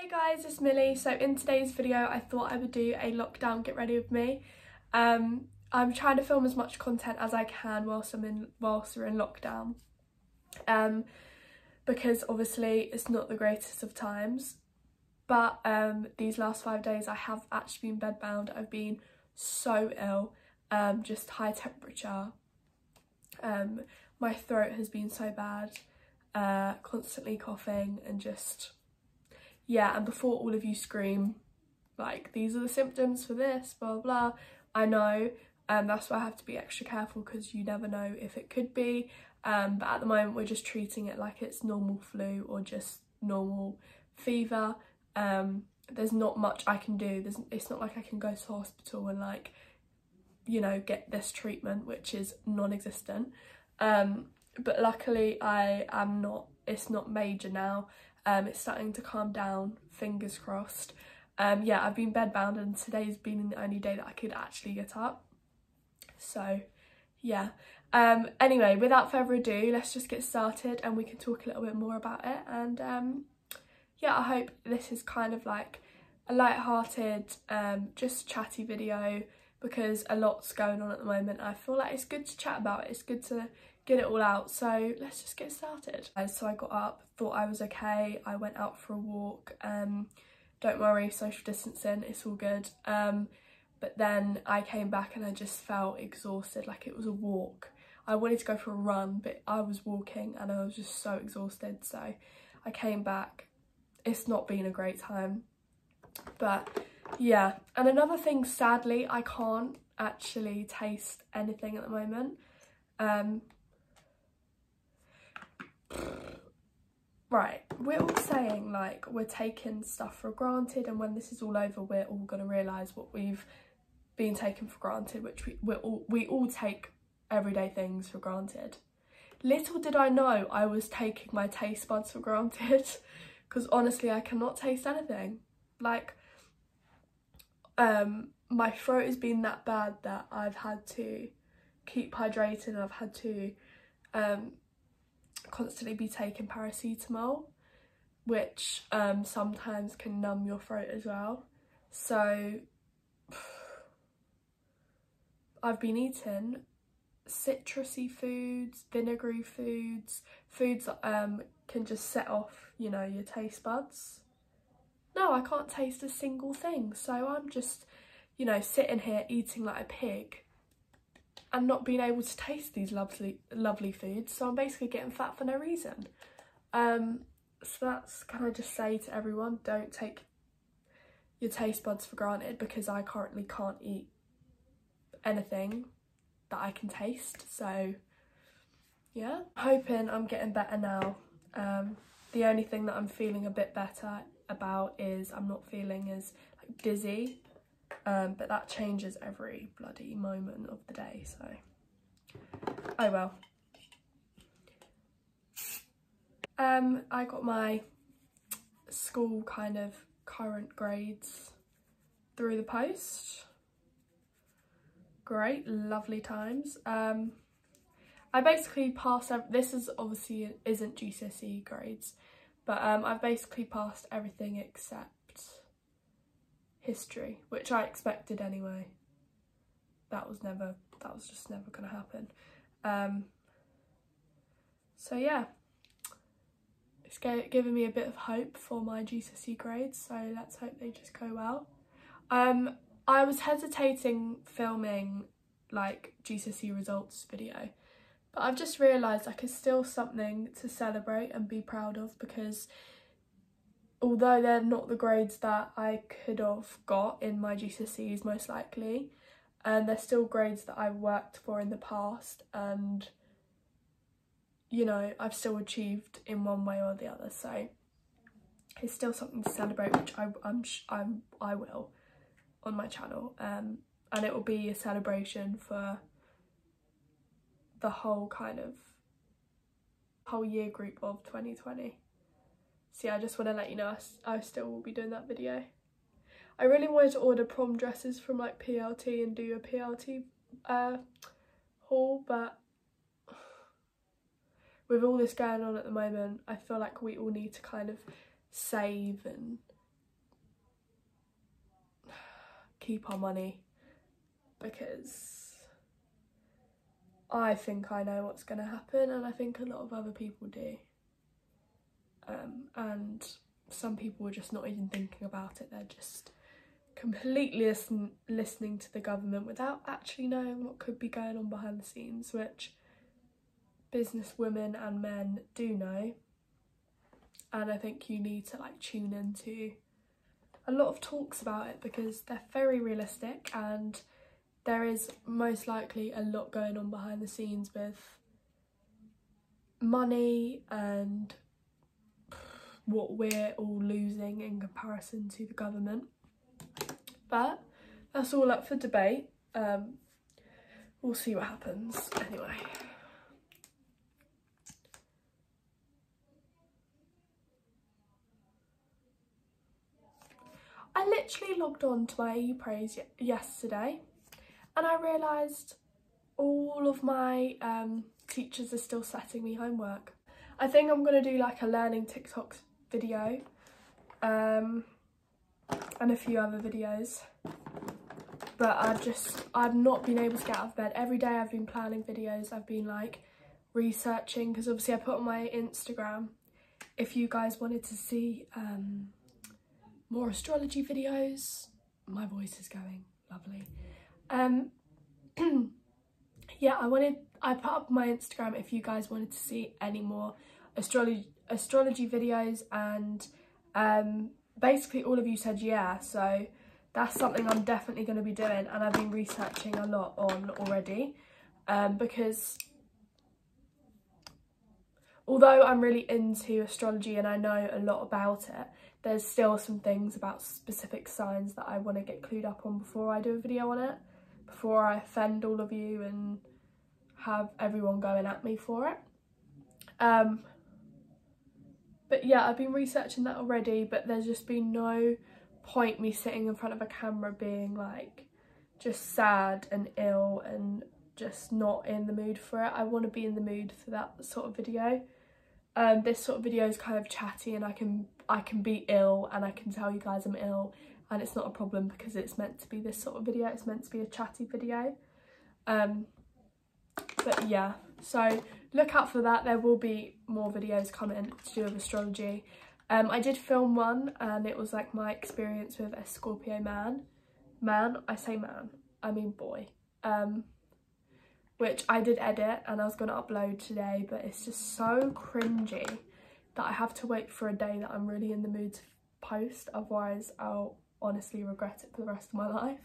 Hey guys, it's Millie. So in today's video I thought I would do a lockdown get ready with me. I'm trying to film as much content as I can whilst we're in lockdown. Because obviously it's not the greatest of times. But these last 5 days I have actually been bedbound. I've been so ill, just high temperature. My throat has been so bad, constantly coughing and just, yeah, and before all of you scream, like, these are the symptoms for this, blah, blah, blah, I know, that's why I have to be extra careful because you never know if it could be, but at the moment we're just treating it like it's normal flu or just normal fever. There's not much I can do. It's not like I can go to hospital and, like, you know, get this treatment, which is non-existent. But luckily it's not major now. It's starting to calm down, fingers crossed. Yeah, I've been bedbound and today's been the only day that I could actually get up. So yeah. Anyway, without further ado, let's just get started and we can talk a little bit more about it. And yeah, I hope this is kind of like a light-hearted, just chatty video, because a lot's going on at the moment. I feel like it's good to chat about it. It's good to get it all out. So let's just get started. So I got up, thought I was okay. I went out for a walk. Don't worry, social distancing, it's all good. But then I came back and I just felt exhausted, like it was a walk. I wanted to go for a run, but I was walking and I was just so exhausted. So I came back. It's not been a great time. But yeah, and another thing, sadly, I can't actually taste anything at the moment. Right, we're all saying, like, we're taking stuff for granted, and when this is all over we're all going to realise what we've been taken for granted, which we all take everyday things for granted. Little did I know I was taking my taste buds for granted, because honestly I cannot taste anything. Like, my throat has been that bad that I've had to keep hydrated and I've had to constantly be taking paracetamol, which sometimes can numb your throat as well. So I've been eating citrusy foods, vinegary foods, foods that can just set off, you know, your taste buds. No, I can't taste a single thing, so I'm just, you know, sitting here eating like a pig and not being able to taste these lovely foods, so I'm basically getting fat for no reason. So that's, can I just say to everyone, don't take your taste buds for granted, because I currently can't eat anything that I can taste. So yeah, hoping I'm getting better now. The only thing that I'm feeling a bit better about is I'm not feeling as, like, dizzy, but that changes every bloody moment of the day, so oh well. I got my school kind of current grades through the post. Great, lovely times. I basically passed, this is obviously isn't GCSE grades, but I've basically passed everything except history, which I expected anyway. That was just never gonna happen. So yeah, it's giving me a bit of hope for my GCSE grades, so let's hope they just go well. I was hesitating filming, like, GCSE results video, but I've just realised, like, it's still something to celebrate and be proud of, because although they're not the grades that I could have got in my GCSEs most likely, they're still grades that I've worked for in the past, and, you know, I've still achieved in one way or the other, so it's still something to celebrate, which I will on my channel, and it will be a celebration for the whole year group of 2020. So yeah, I just want to let you know I still will be doing that video. I really wanted to order prom dresses from, like, PLT and do a PLT haul, but with all this going on at the moment, I feel like we all need to kind of save and keep our money, because I think I know what's going to happen, and I think a lot of other people do. And some people are just not even thinking about it. They're just completely listening to the government without actually knowing what could be going on behind the scenes, which business women and men do know. And I think you need to like tune into a lot of talks about it, because they're very realistic, and there is most likely a lot going on behind the scenes with money and what we're all losing in comparison to the government. But that's all up for debate. We'll see what happens anyway. I literally logged on to my ePraise yesterday, and I realised all of my teachers are still setting me homework. I think I'm going to do like a learning TikTok video and a few other videos, but I've not been able to get out of bed. Every day I've been planning videos, I've been like researching, because obviously I put on my Instagram if you guys wanted to see more astrology videos. My voice is going lovely. Yeah, I put up my Instagram if you guys wanted to see any more astrology videos, and basically all of you said yeah, so that's something I'm definitely going to be doing, and I've been researching a lot on already, because although I'm really into astrology and I know a lot about it, there's still some things about specific signs that I want to get clued up on before I do a video on it, before I offend all of you and have everyone going at me for it. But yeah, I've been researching that already, but there's just been no point me sitting in front of a camera being like just sad and ill and just not in the mood for it. I want to be in the mood for that sort of video. This sort of video is kind of chatty, and I can be ill and I can tell you guys I'm ill, and it's not a problem because it's meant to be this sort of video. It's meant to be a chatty video. But yeah, so look out for that. There will be more videos coming to do with astrology. I did film one, and it was like my experience with a Scorpio man. I say man, I mean boy. Which I did edit and I was going to upload today, but it's just so cringy that I have to wait for a day that I'm really in the mood to post, otherwise I'll honestly regret it for the rest of my life.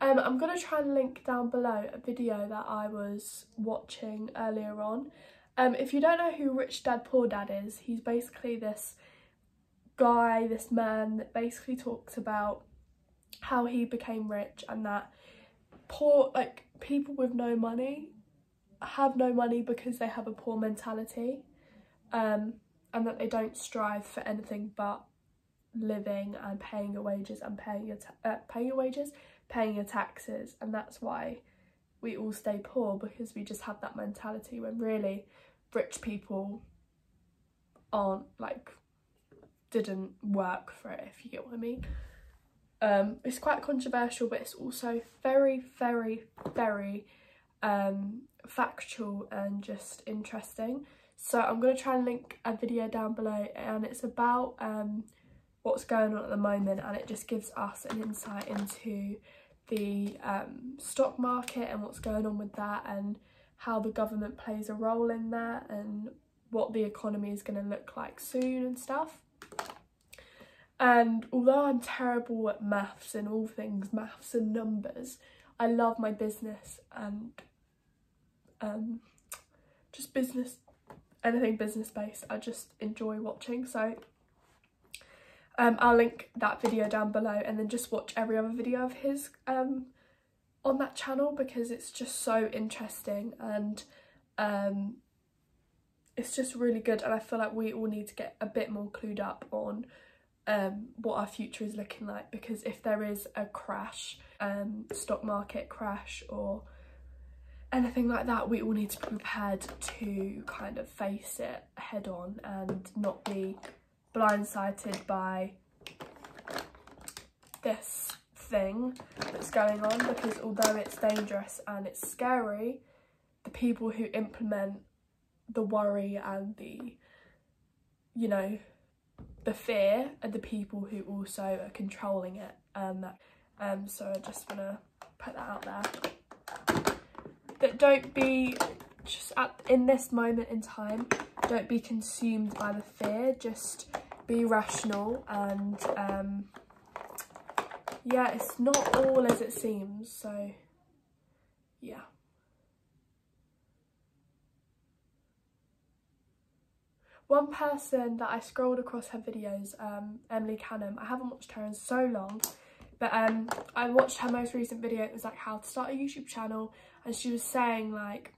I'm going to try and link down below a video that I was watching earlier on. If you don't know who Rich Dad Poor Dad is, he's basically this guy, this man that basically talks about how he became rich, and that people with no money have no money because they have a poor mentality, and that they don't strive for anything but living and paying your wages and paying your taxes, and that's why we all stay poor, because we just have that mentality, when really rich people didn't work for it, if you get what I mean. It's quite controversial, but it's also very, very, very factual and just interesting. So I'm going to try and link a video down below, and it's about what's going on at the moment, and it just gives us an insight into the stock market and what's going on with that, and how the government plays a role in that, and what the economy is going to look like soon and stuff. And although I'm terrible at maths and all things maths and numbers, I love my business and just anything business based. I just enjoy watching, so I'll link that video down below, and then just watch every other video of his on that channel, because it's just so interesting, and it's just really good, and I feel like we all need to get a bit more clued up on what our future is looking like, because if there is a crash, stock market crash or anything like that, we all need to be prepared to kind of face it head on and not be blindsided by this thing that's going on, because although it's dangerous and it's scary, the people who implement the worry and the, you know, the fear are the people who also are controlling it. So I just want to put that out there, that don't be just in this moment in time, don't be consumed by the fear, just be rational. And yeah, it's not all as it seems, so yeah. One person that I scrolled across her videos, Emily Canham, I haven't watched her in so long, but I watched her most recent video. It was like how to start a YouTube channel, and she was saying like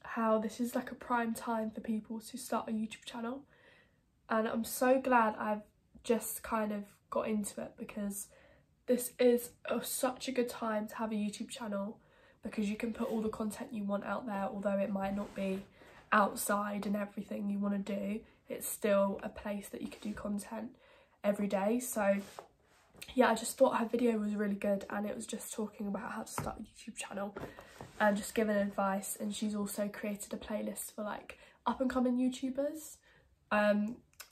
how this is like a prime time for people to start a YouTube channel, and I'm so glad I've just kind of got into it, because this is such a good time to have a YouTube channel, because you can put all the content you want out there, although it might not be outside and everything you want to do. It's still a place that you could do content every day. So yeah, I just thought her video was really good, and it was just talking about how to start a YouTube channel and just giving advice. And she's also created a playlist for like up and coming YouTubers.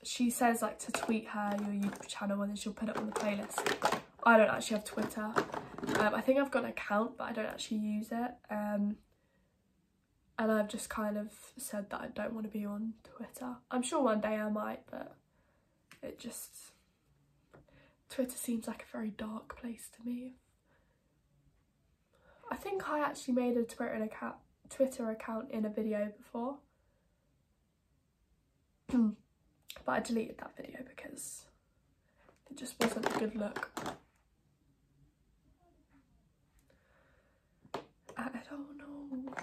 She says like to tweet her your YouTube channel and then she'll put it on the playlist. I don't actually have Twitter. I think I've got an account, but I don't actually use it. And I've just kind of said that I don't want to be on Twitter. I'm sure one day I might, but it just... Twitter seems like a very dark place to me. I think I actually made a Twitter account in a video before. But I deleted that video because it just wasn't a good look. I don't know.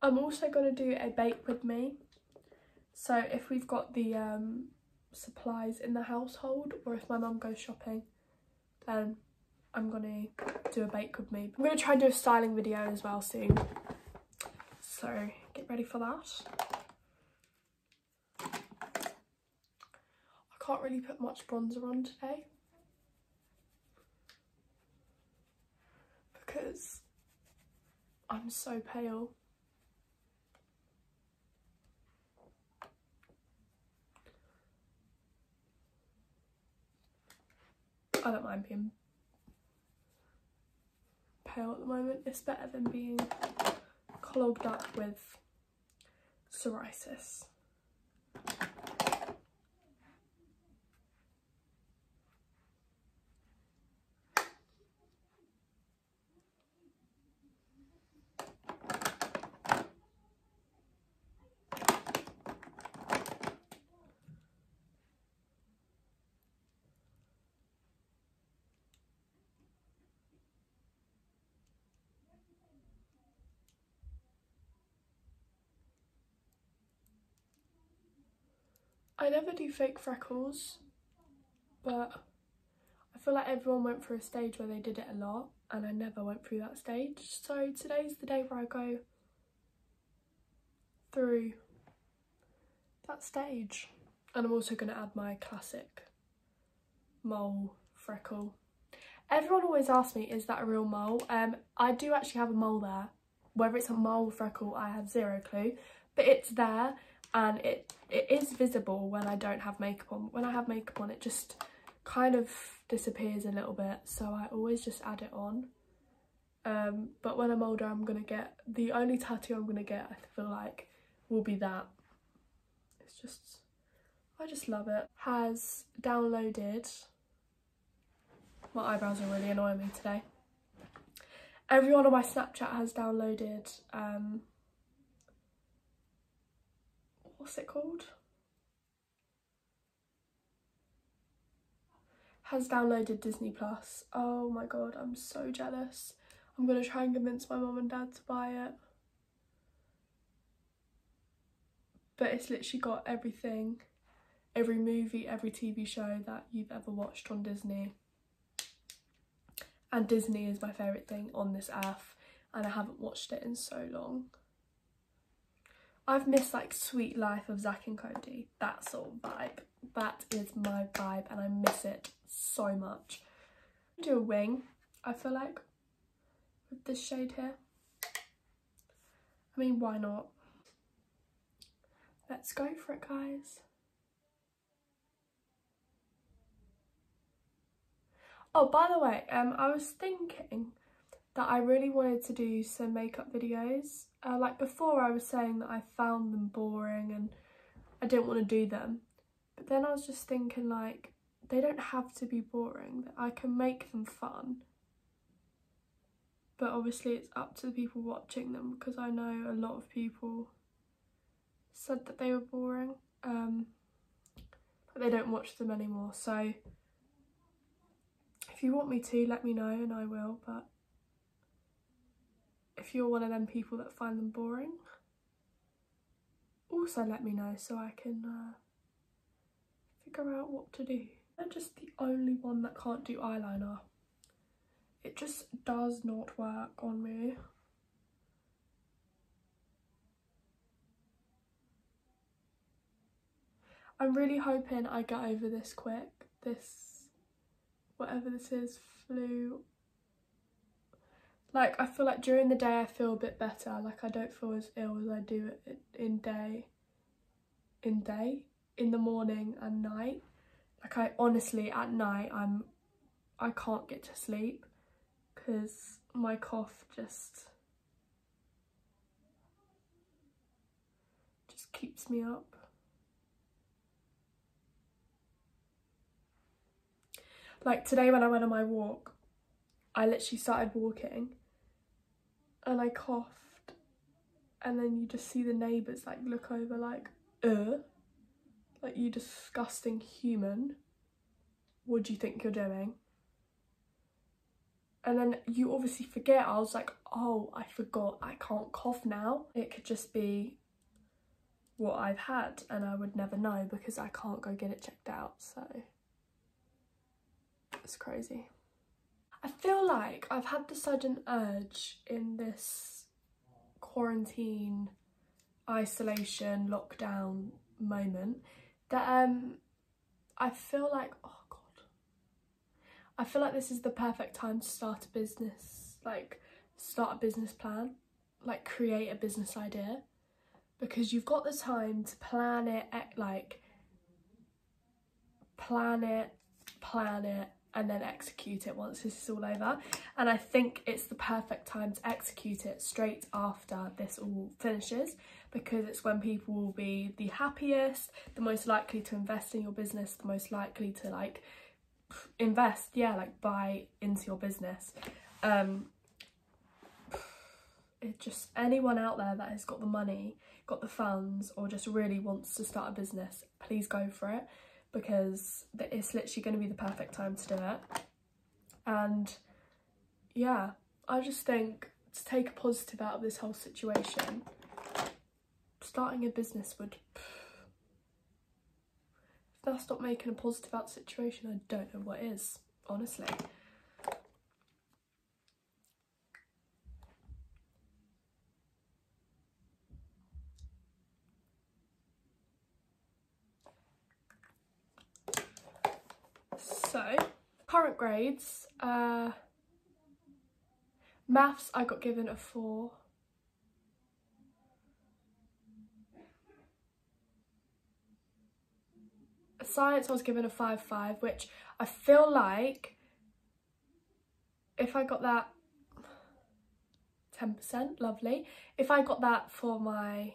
I'm also going to do a bake with me. So if we've got the supplies in the household, or if my mum goes shopping, then I'm going to do a bake with me. I'm going to try and do a styling video as well soon. So get ready for that. I can't really put much bronzer on today because I'm so pale. I don't mind being pale at the moment. It's better than being clogged up with psoriasis. I never do fake freckles, but I feel like everyone went through a stage where they did it a lot, and I never went through that stage. So today's the day where I go through that stage. And I'm also going to add my classic mole freckle. Everyone always asks me, is that a real mole? I do actually have a mole there. Whether it's a mole or freckle, I have zero clue, but it's there. And it is visible when I don't have makeup on. When I have makeup on, it just kind of disappears a little bit, so I always just add it on. But when I'm older, I'm gonna get, the only tattoo I'm gonna get, I feel like, will be that. It's just, I just love it. Has downloaded, my eyebrows are really annoying me today. Everyone on my Snapchat has downloaded, what's it called? has downloaded Disney Plus. Oh my god, I'm so jealous. I'm gonna try and convince my mum and dad to buy it. But it's literally got everything, every movie, every TV show that you've ever watched on Disney. And Disney is my favourite thing on this earth, and I haven't watched it in so long. I've missed like Sweet Life of Zack and Cody, that sort of vibe. That is my vibe and I miss it so much. I'll do a wing, I feel like, with this shade here. I mean, why not? Let's go for it, guys. Oh, by the way, I was thinking that I really wanted to do some makeup videos. Like before I was saying that I found them boring and I didn't want to do them. But then I was just thinking, like, they don't have to be boring. I can make them fun. But obviously it's up to the people watching them, because I know a lot of people said that they were boring. But they don't watch them anymore. So if you want me to, let me know and I will. But if you're one of them people that find them boring, also let me know so I can figure out what to do. I'm just the only one that can't do eyeliner. It just does not work on me. I'm really hoping I get over this quick. This, whatever this is, flu. Like, I feel like during the day I feel a bit better. Like, I don't feel as ill as I do in the morning and night. Like, I honestly, at night, I can't get to sleep because my cough just keeps me up. Like today when I went on my walk, I literally started walking and I coughed, and then you just see the neighbours like look over like, like, you disgusting human, what do you think you're doing? And then you obviously forget. I was like, oh, I forgot, I can't cough now. It could just be what I've had and I would never know because I can't go get it checked out, so it's crazy. I feel like I've had the sudden urge in this quarantine, isolation, lockdown moment that I feel like, oh god, I feel like this is the perfect time to start a business, like start a business plan, like create a business idea, because you've got the time to plan it, like plan it, and then execute it once this is all over. And I think it's the perfect time to execute it straight after this all finishes, because it's when people will be the happiest, the most likely to invest in your business, the most likely to like invest, yeah, like buy into your business. It just, anyone out there that has got the money, got the funds, or just really wants to start a business, please go for it, because it's literally going to be the perfect time to do it. And yeah, I just think to take a positive out of this whole situation, starting a business would, if that's not making a positive out of the situation, I don't know what is, honestly. So, current grades, maths I got given a 4. Science I was given a 5/5, which I feel like if I got that 10%, lovely. If I got that for my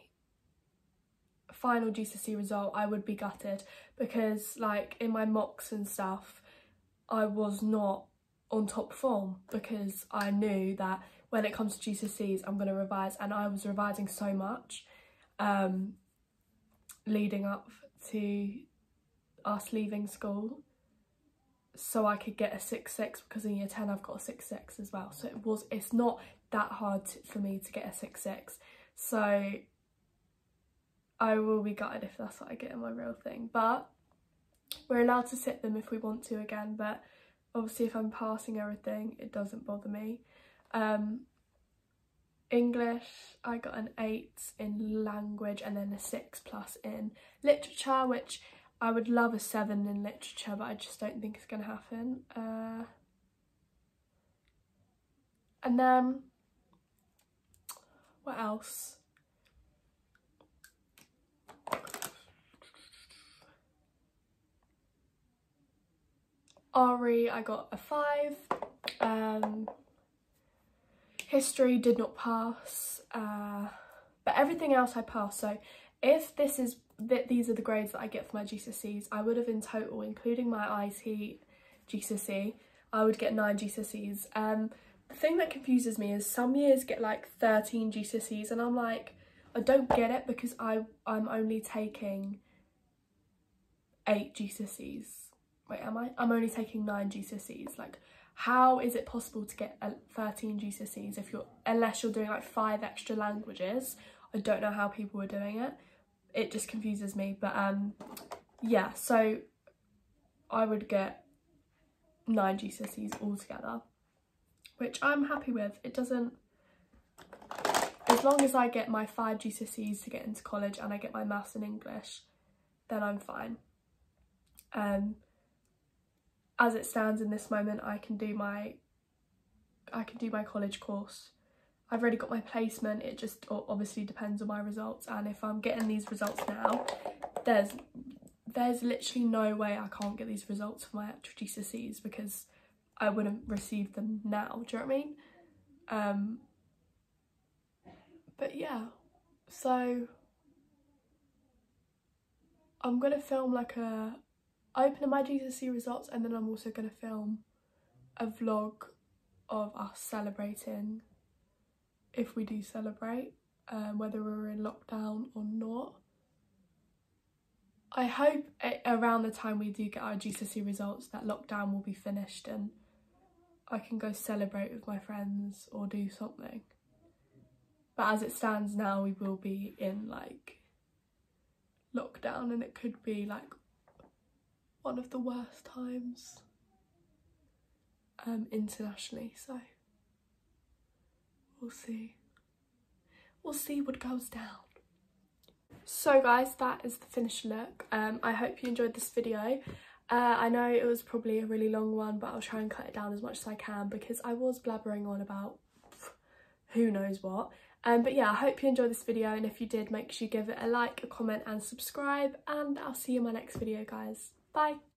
final GCSE result, I would be gutted, because like in my mocks and stuff, I was not on top form, because I knew that when it comes to GCSEs I'm going to revise, and I was revising so much leading up to us leaving school. so I could get a 6.6, because in year 10 I've got a 6.6 as well. So it's not that hard for me to get a 6.6. So I will be gutted if that's what I get in my real thing. But we're allowed to sit them if we want to again, but obviously if I'm passing everything, it doesn't bother me. English, I got an 8 in language and then a 6+ in literature, which I would love a 7 in literature, but I just don't think it's going to happen. And then, what else? RE, I got a 5. History did not pass, but everything else I passed. So if these are the grades that I get for my GCSEs, I would have in total, including my IT GCSE, I would get 9 GCSEs. The thing that confuses me is some years get like 13 GCSEs, and I'm like, I don't get it, because I'm only taking 8 GCSEs. Wait, am I? I'm only taking 9 GCSEs. Like, how is it possible to get 13 GCSEs unless you're doing like 5 extra languages? I don't know how people are doing it. It just confuses me. But yeah, so I would get 9 GCSEs altogether, which I'm happy with. It doesn't, as long as I get my 5 GCSEs to get into college and I get my maths and English, then I'm fine. As it stands in this moment, I can do my college course. I've already got my placement. It just obviously depends on my results, and if I'm getting these results now, there's literally no way I can't get these results for my actual GCSEs, because I wouldn't receive them now. Do you know what I mean? But yeah, so I'm gonna film like opening my GCSE results, and then I'm also going to film a vlog of us celebrating, if we do celebrate, whether we're in lockdown or not. I hope around the time we do get our GCSE results that lockdown will be finished and I can go celebrate with my friends or do something. But as it stands now, we will be in like lockdown, and it could be like one of the worst times internationally, so we'll see what goes down. So guys, that is the finished look. I hope you enjoyed this video. I know it was probably a really long one, but I'll try and cut it down as much as I can, because I was blabbering on about who knows what. But yeah, I hope you enjoyed this video, and if you did, make sure you give it a like, a comment and subscribe, and I'll see you in my next video, guys. Bye.